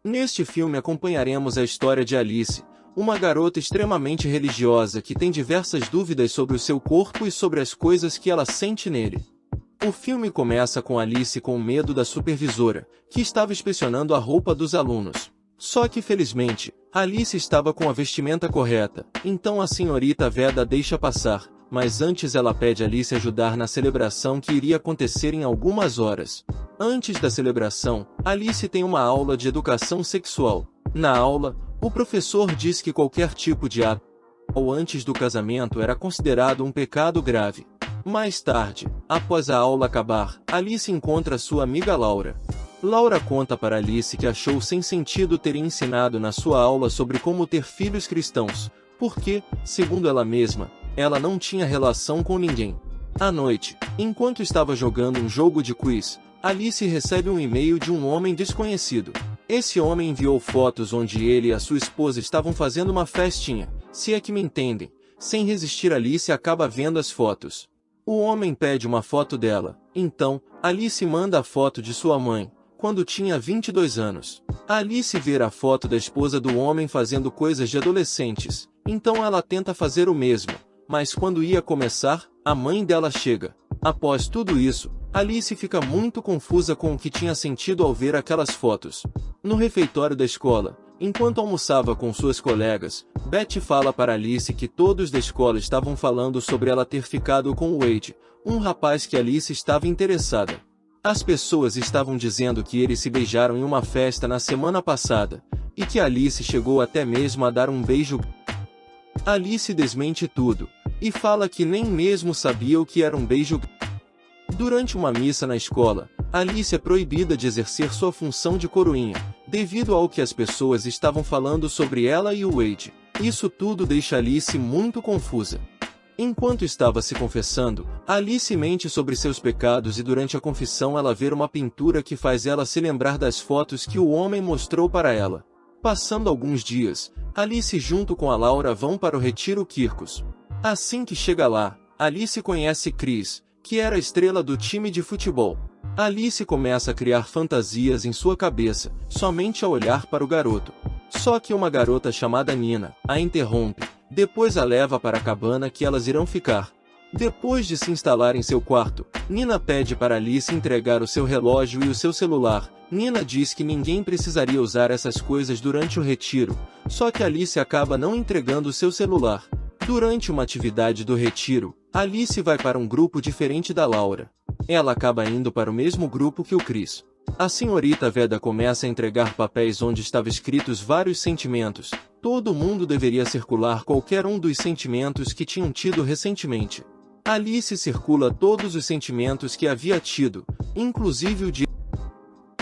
Neste filme acompanharemos a história de Alice, uma garota extremamente religiosa que tem diversas dúvidas sobre o seu corpo e sobre as coisas que ela sente nele. O filme começa com Alice com medo da supervisora, que estava inspecionando a roupa dos alunos. Só que felizmente, Alice estava com a vestimenta correta, então a senhorita Veda deixa passar, mas antes ela pede Alice ajudar na celebração que iria acontecer em algumas horas. Antes da celebração, Alice tem uma aula de educação sexual. Na aula, o professor diz que qualquer tipo de ato ou antes do casamento era considerado um pecado grave. Mais tarde, após a aula acabar, Alice encontra sua amiga Laura. Laura conta para Alice que achou sem sentido ter ensinado na sua aula sobre como ter filhos cristãos, porque, segundo ela mesma, ela não tinha relação com ninguém. À noite, enquanto estava jogando um jogo de quiz, Alice recebe um e-mail de um homem desconhecido. Esse homem enviou fotos onde ele e a sua esposa estavam fazendo uma festinha, se é que me entendem. Sem resistir, Alice acaba vendo as fotos. O homem pede uma foto dela, então, Alice manda a foto de sua mãe, quando tinha 22 anos. Alice vê a foto da esposa do homem fazendo coisas de adolescentes, então ela tenta fazer o mesmo, mas quando ia começar, a mãe dela chega. Após tudo isso, Alice fica muito confusa com o que tinha sentido ao ver aquelas fotos. No refeitório da escola, enquanto almoçava com suas colegas, Beth fala para Alice que todos da escola estavam falando sobre ela ter ficado com Wade, um rapaz que Alice estava interessada. As pessoas estavam dizendo que eles se beijaram em uma festa na semana passada, e que Alice chegou até mesmo a dar um beijo. Alice desmente tudo, e fala que nem mesmo sabia o que era um beijo. Durante uma missa na escola, Alice é proibida de exercer sua função de coroinha, devido ao que as pessoas estavam falando sobre ela e o Wade. Isso tudo deixa Alice muito confusa. Enquanto estava se confessando, Alice mente sobre seus pecados e durante a confissão ela vê uma pintura que faz ela se lembrar das fotos que o homem mostrou para ela. Passando alguns dias, Alice junto com a Laura vão para o Retiro Kirkus. Assim que chega lá, Alice conhece Chris, que era a estrela do time de futebol. Alice começa a criar fantasias em sua cabeça, somente ao olhar para o garoto. Só que uma garota chamada Nina a interrompe, depois a leva para a cabana que elas irão ficar. Depois de se instalar em seu quarto, Nina pede para Alice entregar o seu relógio e o seu celular. Nina diz que ninguém precisaria usar essas coisas durante o retiro, só que Alice acaba não entregando o seu celular. Durante uma atividade do retiro, Alice vai para um grupo diferente da Laura. Ela acaba indo para o mesmo grupo que o Chris. A senhorita Veda começa a entregar papéis onde estavam escritos vários sentimentos. Todo mundo deveria circular qualquer um dos sentimentos que tinham tido recentemente. Alice circula todos os sentimentos que havia tido, inclusive o de...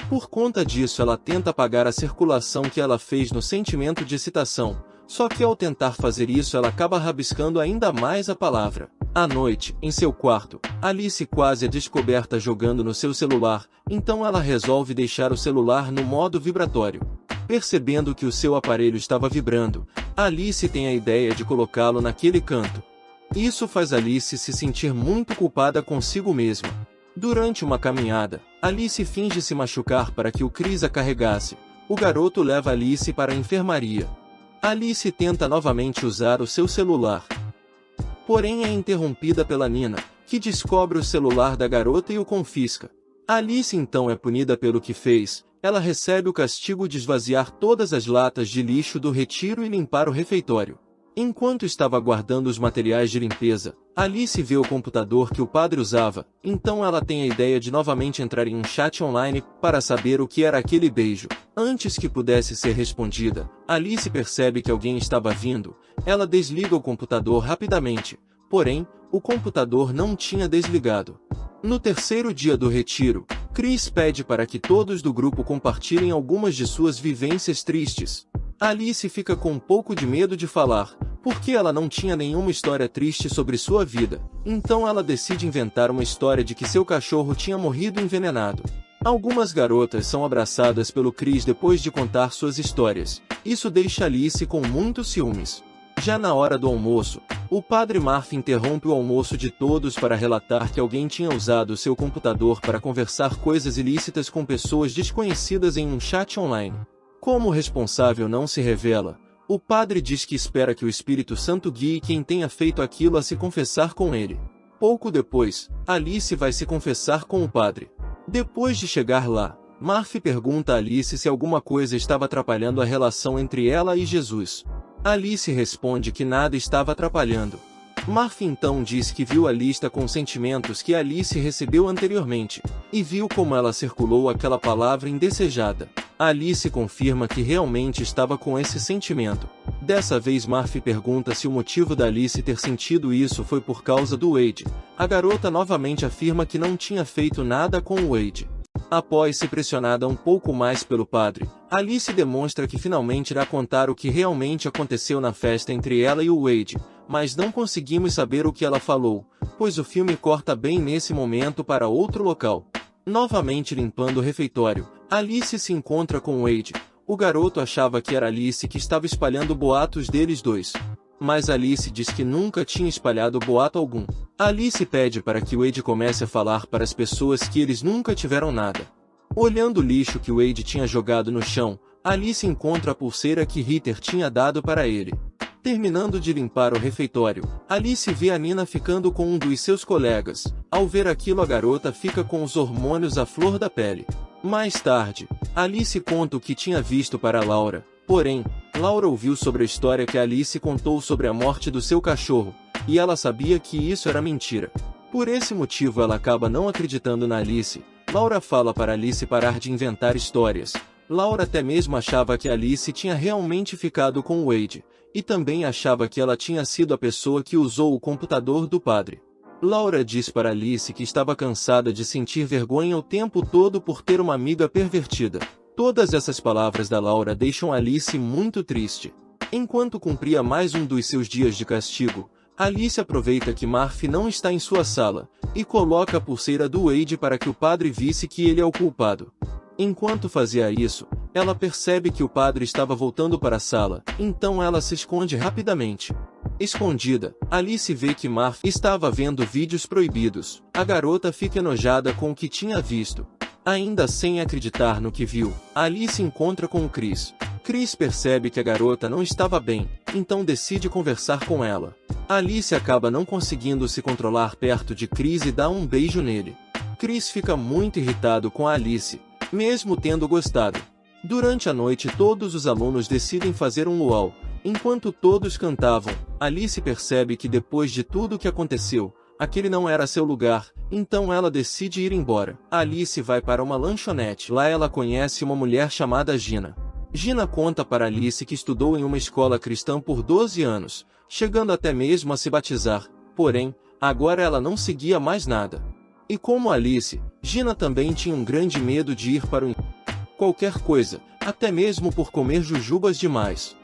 Por conta disso ela tenta apagar a circulação que ela fez no sentimento de excitação, só que ao tentar fazer isso ela acaba rabiscando ainda mais a palavra. À noite, em seu quarto, Alice quase é descoberta jogando no seu celular, então ela resolve deixar o celular no modo vibratório. Percebendo que o seu aparelho estava vibrando, Alice tem a ideia de colocá-lo naquele canto. Isso faz Alice se sentir muito culpada consigo mesma. Durante uma caminhada, Alice finge se machucar para que o Chris a carregasse. O garoto leva Alice para a enfermaria. Alice tenta novamente usar o seu celular. Porém é interrompida pela Nina, que descobre o celular da garota e o confisca. Alice então é punida pelo que fez. Ela recebe o castigo de esvaziar todas as latas de lixo do retiro e limpar o refeitório. Enquanto estava guardando os materiais de limpeza, Alice vê o computador que o padre usava, então ela tem a ideia de novamente entrar em um chat online para saber o que era aquele beijo. Antes que pudesse ser respondida, Alice percebe que alguém estava vindo. Ela desliga o computador rapidamente, porém, o computador não tinha desligado. No terceiro dia do retiro, Chris pede para que todos do grupo compartilhem algumas de suas vivências tristes. Alice fica com um pouco de medo de falar, porque ela não tinha nenhuma história triste sobre sua vida, então ela decide inventar uma história de que seu cachorro tinha morrido envenenado. Algumas garotas são abraçadas pelo Chris depois de contar suas histórias. Isso deixa Alice com muitos ciúmes. Já na hora do almoço, o padre Murphy interrompe o almoço de todos para relatar que alguém tinha usado seu computador para conversar coisas ilícitas com pessoas desconhecidas em um chat online. Como o responsável não se revela, o padre diz que espera que o Espírito Santo guie quem tenha feito aquilo a se confessar com ele. Pouco depois, Alice vai se confessar com o padre. Depois de chegar lá, Murphy pergunta a Alice se alguma coisa estava atrapalhando a relação entre ela e Jesus. Alice responde que nada estava atrapalhando. Murphy então diz que viu a lista com sentimentos que Alice recebeu anteriormente, e viu como ela circulou aquela palavra indesejada. Alice confirma que realmente estava com esse sentimento. Dessa vez Murphy pergunta se o motivo da Alice ter sentido isso foi por causa do Wade. A garota novamente afirma que não tinha feito nada com o Wade. Após ser pressionada um pouco mais pelo padre, Alice demonstra que finalmente irá contar o que realmente aconteceu na festa entre ela e o Wade, mas não conseguimos saber o que ela falou, pois o filme corta bem nesse momento para outro local. Novamente limpando o refeitório, Alice se encontra com Wade. O garoto achava que era Alice que estava espalhando boatos deles dois. Mas Alice diz que nunca tinha espalhado boato algum. Alice pede para que Wade comece a falar para as pessoas que eles nunca tiveram nada. Olhando o lixo que Wade tinha jogado no chão, Alice encontra a pulseira que Ritter tinha dado para ele. Terminando de limpar o refeitório, Alice vê a Nina ficando com um dos seus colegas. Ao ver aquilo, a garota fica com os hormônios à flor da pele. Mais tarde, Alice conta o que tinha visto para Laura. Porém, Laura ouviu sobre a história que Alice contou sobre a morte do seu cachorro, e ela sabia que isso era mentira. Por esse motivo ela acaba não acreditando na Alice. Laura fala para Alice parar de inventar histórias. Laura até mesmo achava que Alice tinha realmente ficado com Wade, e também achava que ela tinha sido a pessoa que usou o computador do padre. Laura diz para Alice que estava cansada de sentir vergonha o tempo todo por ter uma amiga pervertida. Todas essas palavras da Laura deixam Alice muito triste. Enquanto cumpria mais um dos seus dias de castigo, Alice aproveita que Murphy não está em sua sala, e coloca a pulseira do Wade para que o padre visse que ele é o culpado. Enquanto fazia isso, ela percebe que o padre estava voltando para a sala, então ela se esconde rapidamente. Escondida, Alice vê que Murphy estava vendo vídeos proibidos. A garota fica enojada com o que tinha visto. Ainda sem acreditar no que viu, Alice encontra com o Chris. Chris percebe que a garota não estava bem, então decide conversar com ela. Alice acaba não conseguindo se controlar perto de Chris e dá um beijo nele. Chris fica muito irritado com a Alice, mesmo tendo gostado. Durante a noite todos os alunos decidem fazer um luau. Enquanto todos cantavam, Alice percebe que depois de tudo o que aconteceu, aquele não era seu lugar, então ela decide ir embora. Alice vai para uma lanchonete. Lá ela conhece uma mulher chamada Gina. Gina conta para Alice que estudou em uma escola cristã por 12 anos, chegando até mesmo a se batizar, porém, agora ela não seguia mais nada. E como Alice, Gina também tinha um grande medo de ir para qualquer coisa, até mesmo por comer jujubas demais.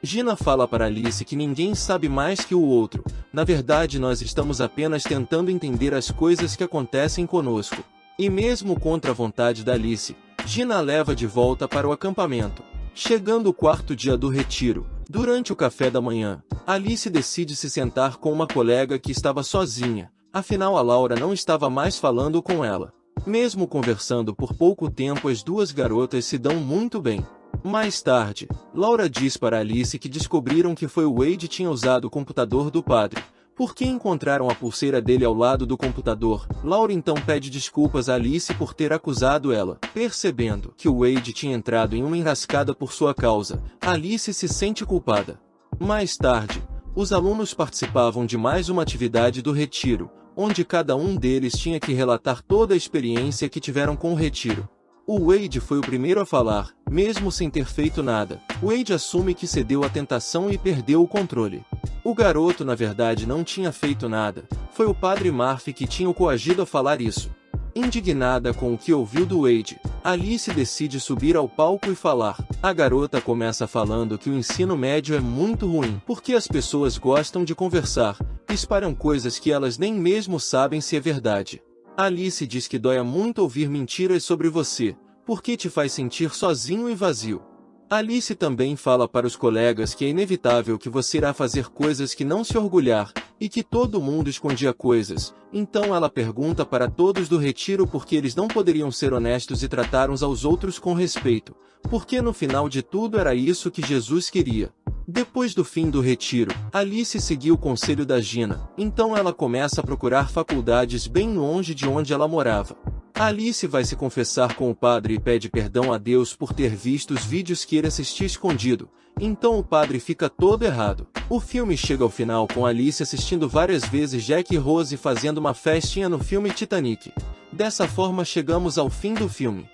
Gina fala para Alice que ninguém sabe mais que o outro. Na verdade, nós estamos apenas tentando entender as coisas que acontecem conosco. E mesmo contra a vontade da Alice, Gina a leva de volta para o acampamento. Chegando o quarto dia do retiro, durante o café da manhã, Alice decide se sentar com uma colega que estava sozinha. Afinal, a Laura não estava mais falando com ela. Mesmo conversando por pouco tempo, as duas garotas se dão muito bem. Mais tarde, Laura diz para Alice que descobriram que foi o Wade tinha usado o computador do padre, porque encontraram a pulseira dele ao lado do computador. Laura então pede desculpas a Alice por ter acusado ela. Percebendo que o Wade tinha entrado em uma enrascada por sua causa, Alice se sente culpada. Mais tarde, os alunos participavam de mais uma atividade do retiro, onde cada um deles tinha que relatar toda a experiência que tiveram com o retiro. O Wade foi o primeiro a falar, mesmo sem ter feito nada. Wade assume que cedeu à tentação e perdeu o controle. O garoto na verdade não tinha feito nada, foi o padre Murphy que tinha o coagido a falar isso. Indignada com o que ouviu do Wade, Alice decide subir ao palco e falar. A garota começa falando que o ensino médio é muito ruim, porque as pessoas gostam de conversar, espalham coisas que elas nem mesmo sabem se é verdade. Alice diz que dói muito ouvir mentiras sobre você, porque te faz sentir sozinho e vazio. Alice também fala para os colegas que é inevitável que você irá fazer coisas que não se orgulhar, e que todo mundo escondia coisas. Então ela pergunta para todos do retiro por que eles não poderiam ser honestos e tratar uns aos outros com respeito, porque no final de tudo era isso que Jesus queria. Depois do fim do retiro, Alice seguiu o conselho da Gina, então ela começa a procurar faculdades bem longe de onde ela morava. Alice vai se confessar com o padre e pede perdão a Deus por ter visto os vídeos que ele assistia escondido, então o padre fica todo errado. O filme chega ao final com Alice assistindo várias vezes Jack e Rose fazendo uma festinha no filme Titanic. Dessa forma chegamos ao fim do filme.